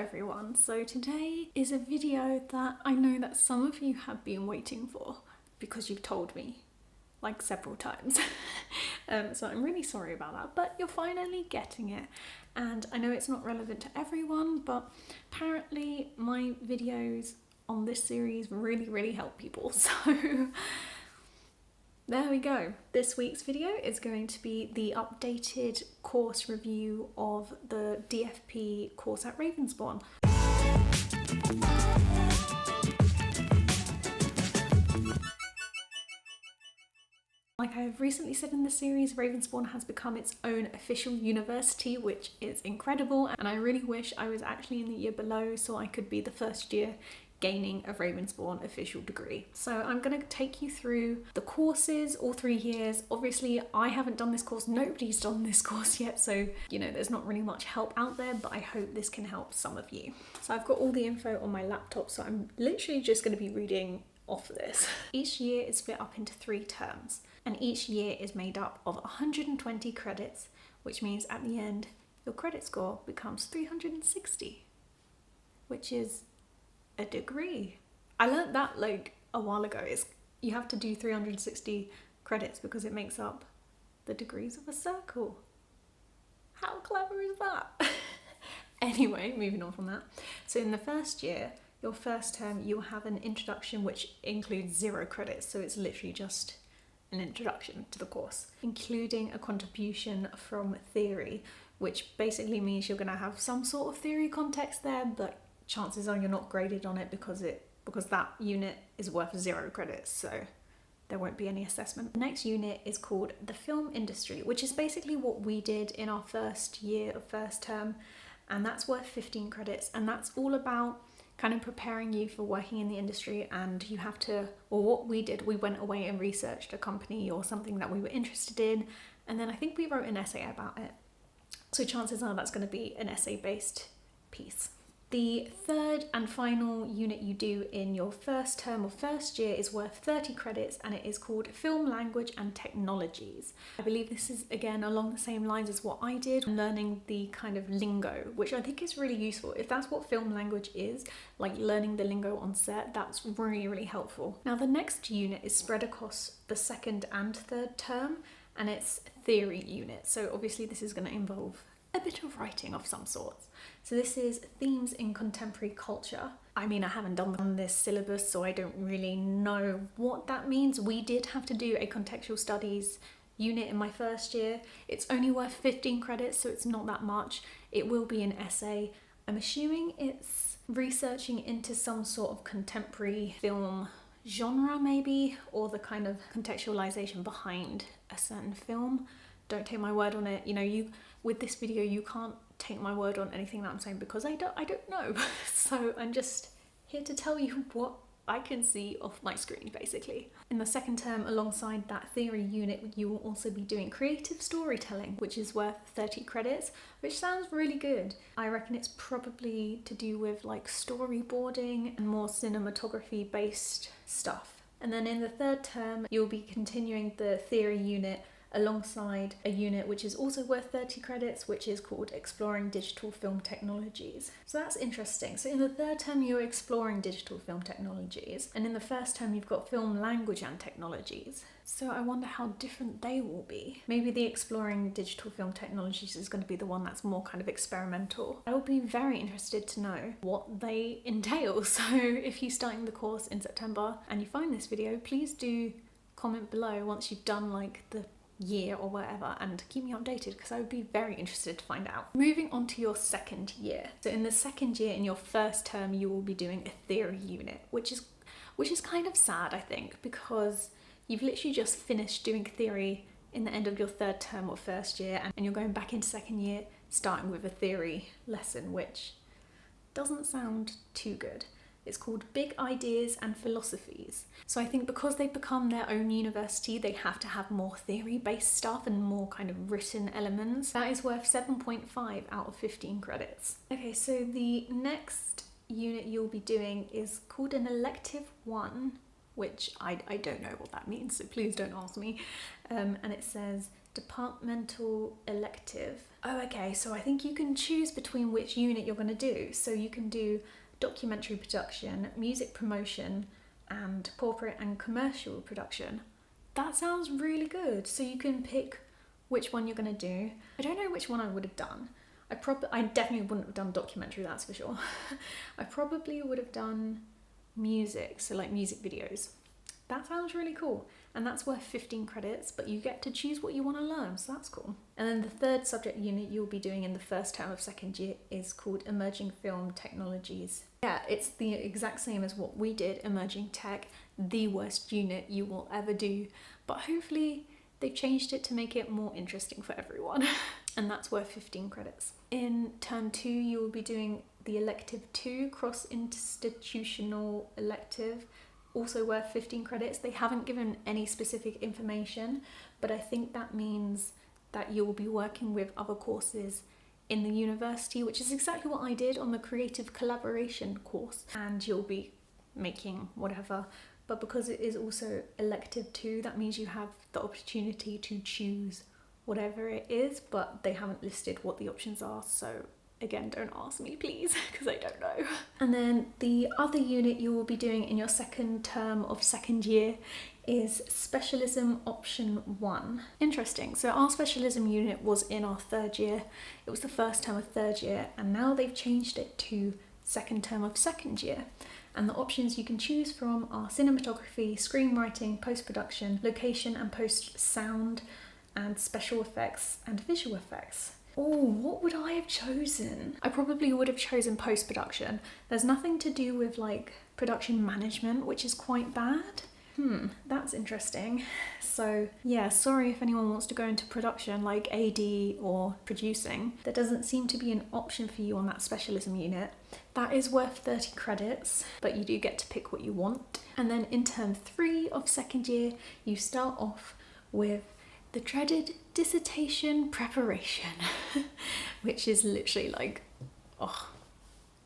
everyone. So today is a video that I know that some of you have been waiting for because you've told me like several times. So I'm really sorry about that, but you're finally getting it. And I know it's not relevant to everyone, but apparently my videos on this series really help people. So there we go. This week's video is going to be the updated course review of the DFP course at Ravensbourne. Like I have recently said in the series, Ravensbourne has become its own official university, which is incredible, and I really wish I was actually in the year below so I could be the first year gaining a Ravensbourne official degree. So I'm going to take you through the courses, all 3 years. Obviously I haven't done this course, nobody's done this course yet, so you know there's not really much help out there, but I hope this can help some of you. So I've got all the info on my laptop, so I'm literally just going to be reading off this. Each year is split up into 3 terms, and each year is made up of 120 credits, which means at the end your credit score becomes 360, which is a degree. I learnt that like a while ago. You have to do 360 credits because it makes up the degrees of a circle. How clever is that? Anyway, moving on from that. So in the first year, your first term, you'll have an introduction which includes 0 credits, so it's literally just an introduction to the course, including a contribution from theory, which basically means you're going to have some sort of theory context there, but chances are you're not graded on it because that unit is worth 0 credits, so there won't be any assessment. The next unit is called the film industry, which is basically what we did in our first year of first term, and that's worth 15 credits, and that's all about kind of preparing you for working in the industry. And you have to, or what we did, we went away and researched a company or something that we were interested in, and then I think we wrote an essay about it. So chances are that's going to be an essay-based piece. The third and final unit you do in your first term or first year is worth 30 credits, and it is called Film Language and Technologies. I believe this is again along the same lines as what I did, learning the kind of lingo, which I think is really useful. If that's what film language is, like learning the lingo on set, that's really helpful. Now the next unit is spread across the second and third term, and it's theory unit. So obviously this is going to involve a bit of writing of some sorts. So this is themes in contemporary culture. I mean, I haven't done this syllabus, so I don't really know what that means. We did have to do a contextual studies unit in my first year. It's only worth 15 credits, so it's not that much. It will be an essay. I'm assuming it's researching into some sort of contemporary film genre maybe, or the kind of contextualization behind a certain film. Don't take my word on it. You know, with this video you can't take my word on anything that I'm saying because I don't know. So I'm just here to tell you what I can see off my screen basically. In the second term, alongside that theory unit, you will also be doing creative storytelling, which is worth 30 credits, which sounds really good. I reckon it's probably to do with like storyboarding and more cinematography based stuff. And then in the third term, you'll be continuing the theory unit alongside a unit which is also worth 30 credits, which is called Exploring Digital Film Technologies. So that's interesting. So in the third term you're exploring digital film technologies, and in the first term you've got film language and technologies. So I wonder how different they will be. Maybe the Exploring Digital Film Technologies is going to be the one that's more kind of experimental. I will be very interested to know what they entail. So if you're starting the course in September and you find this video, please do comment below once you've done like the year or whatever, and keep me updated because I would be very interested to find out. Moving on to your second year. So in the second year, in your first term, you will be doing a theory unit, which is kind of sad, I think, because you've literally just finished doing theory in the end of your third term or first year, and you're going back into second year starting with a theory lesson, which doesn't sound too good. It's called Big Ideas and Philosophies. So I think because they've become their own university, they have to have more theory-based stuff and more kind of written elements. That is worth 7.5 out of 15 credits. Okay, so the next unit you'll be doing is called an Elective 1, which I don't know what that means, so please don't ask me. And it says Departmental elective. Oh, okay, so I think you can choose between which unit you're going to do. So you can do documentary production, music promotion, and corporate and commercial production. That sounds really good. So you can pick which one you're going to do. I don't know which one I would have done. I definitely wouldn't have done documentary, that's for sure. I probably would have done music, so like music videos. That sounds really cool. And that's worth 15 credits, but you get to choose what you want to learn, so that's cool. And then the third subject unit you'll be doing in the first term of second year is called Emerging Film Technologies. Yeah, it's the exact same as what we did, Emerging Tech, the worst unit you will ever do, but hopefully they've changed it to make it more interesting for everyone. And that's worth 15 credits. In term 2, you will be doing the Elective 2, Cross-Institutional Elective, also worth 15 credits. They haven't given any specific information, but I think that means that you will be working with other courses in the university, which is exactly what I did on the Creative Collaboration course. And you'll be making whatever, but because it is also Elective 2, that means you have the opportunity to choose whatever it is, but they haven't listed what the options are, so again, don't ask me please, because I don't know. And then the other unit you will be doing in your second term of second year is Specialism Option 1. Interesting, so our specialism unit was in our third year. It was the first term of third year, and now they've changed it to second term of second year. And the options you can choose from are cinematography, screenwriting, post-production, location and post-sound, and special effects and visual effects. Oh, what would I have chosen? I probably would have chosen post-production. There's nothing to do with like production management, which is quite bad. That's interesting. So yeah, sorry if anyone wants to go into production like AD or producing. There doesn't seem to be an option for you on that specialism unit. That is worth 30 credits, but you do get to pick what you want. And then in term 3 of second year, you start off with the dreaded dissertation preparation, which is literally like, oh,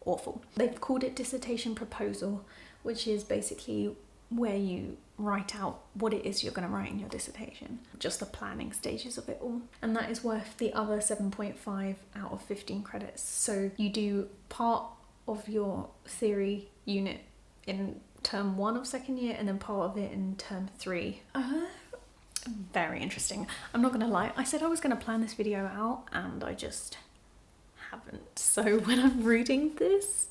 awful. They've called it dissertation proposal, which is basically where you write out what it is you're going to write in your dissertation, just the planning stages of it all. And that is worth the other 7.5 out of 15 credits. So you do part of your theory unit in term 1 of second year and then part of it in term 3. Very interesting. I'm not gonna lie, I said I was gonna plan this video out and I just haven't. So when I'm reading this,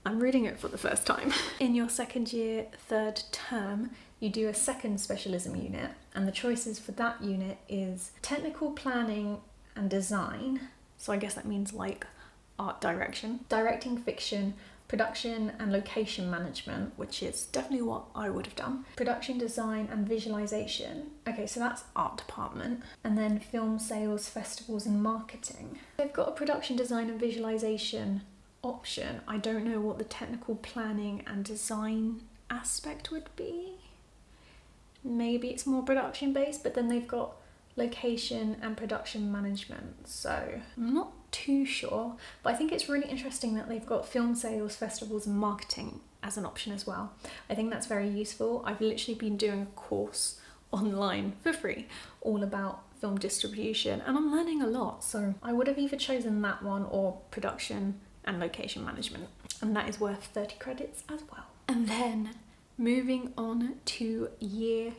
I'm reading it for the first time. In your second year, third term, you do a second specialism unit, and the choices for that unit is technical planning and design. So I guess that means like art direction, directing fiction, production and location management, which is definitely what I would have done. Production design and visualization. Okay, so that's art department. And then film sales, festivals and marketing. They've got a production design and visualization option. I don't know what the technical planning and design aspect would be. Maybe it's more production based, but then they've got location and production management. So I'm not too sure, but I think it's really interesting that they've got film sales, festivals and marketing as an option as well. I think that's very useful. I've literally been doing a course online for free all about film distribution and I'm learning a lot, so I would have either chosen that one or production and location management, and that is worth 30 credits as well. And then moving on to year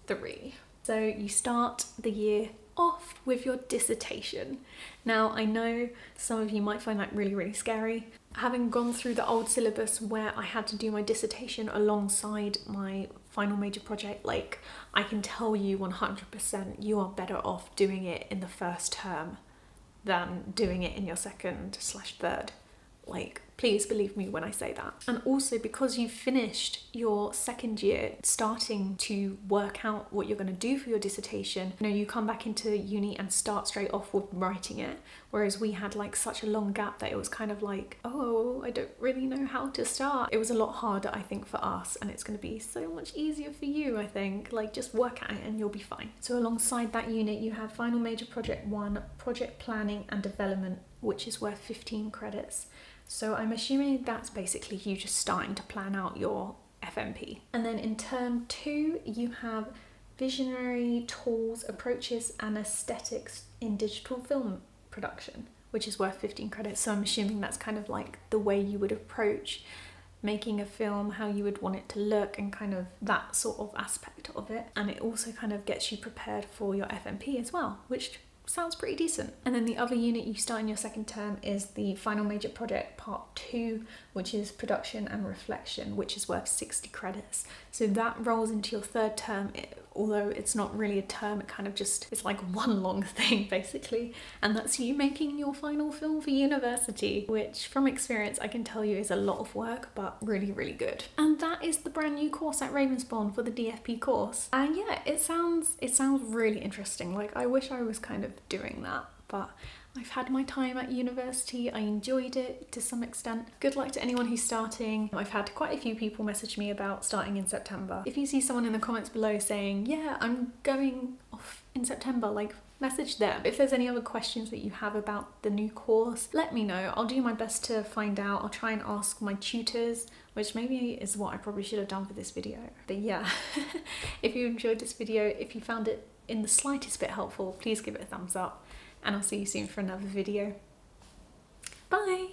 3. So you start the year off with your dissertation. Now I know some of you might find that really, really scary. Having gone through the old syllabus where I had to do my dissertation alongside my final major project, like I can tell you 100% you are better off doing it in the first term than doing it in your second/third. Like, please believe me when I say that. And also because you've finished your second year starting to work out what you're going to do for your dissertation, you know, you come back into uni and start straight off with writing it. Whereas we had like such a long gap that it was kind of like, oh, I don't really know how to start. It was a lot harder, I think, for us, and it's going to be so much easier for you, I think. Like, just work at it and you'll be fine. So alongside that unit, you have final major project 1, project planning and development, which is worth 15 credits. So I'm assuming that's basically you just starting to plan out your FMP. And then in term 2, you have Visionary Tools, Approaches and Aesthetics in Digital Film Production, which is worth 15 credits. So I'm assuming that's kind of like the way you would approach making a film, how you would want it to look, and kind of that sort of aspect of it. And it also kind of gets you prepared for your FMP as well, which sounds pretty decent. And then the other unit you start in your second term is the final major project part 2, which is production and reflection, which is worth 60 credits. So that rolls into your third term, although it's not really a term, it kind of just, it's like one long thing basically. And that's you making your final film for university, which from experience I can tell you is a lot of work, but really, really good. And that is the brand new course at Ravensbourne for the DFP course. And yeah, it sounds really interesting. Like, I wish I was kind of doing that, but I've had my time at university, I enjoyed it to some extent. Good luck to anyone who's starting. I've had quite a few people message me about starting in September. If you see someone in the comments below saying, yeah, I'm going off in September, like, message them. If there's any other questions that you have about the new course, let me know. I'll do my best to find out. I'll try and ask my tutors, which maybe is what I probably should have done for this video. But yeah, if you enjoyed this video, if you found it in the slightest bit helpful, please give it a thumbs up. And I'll see you soon for another video. Bye!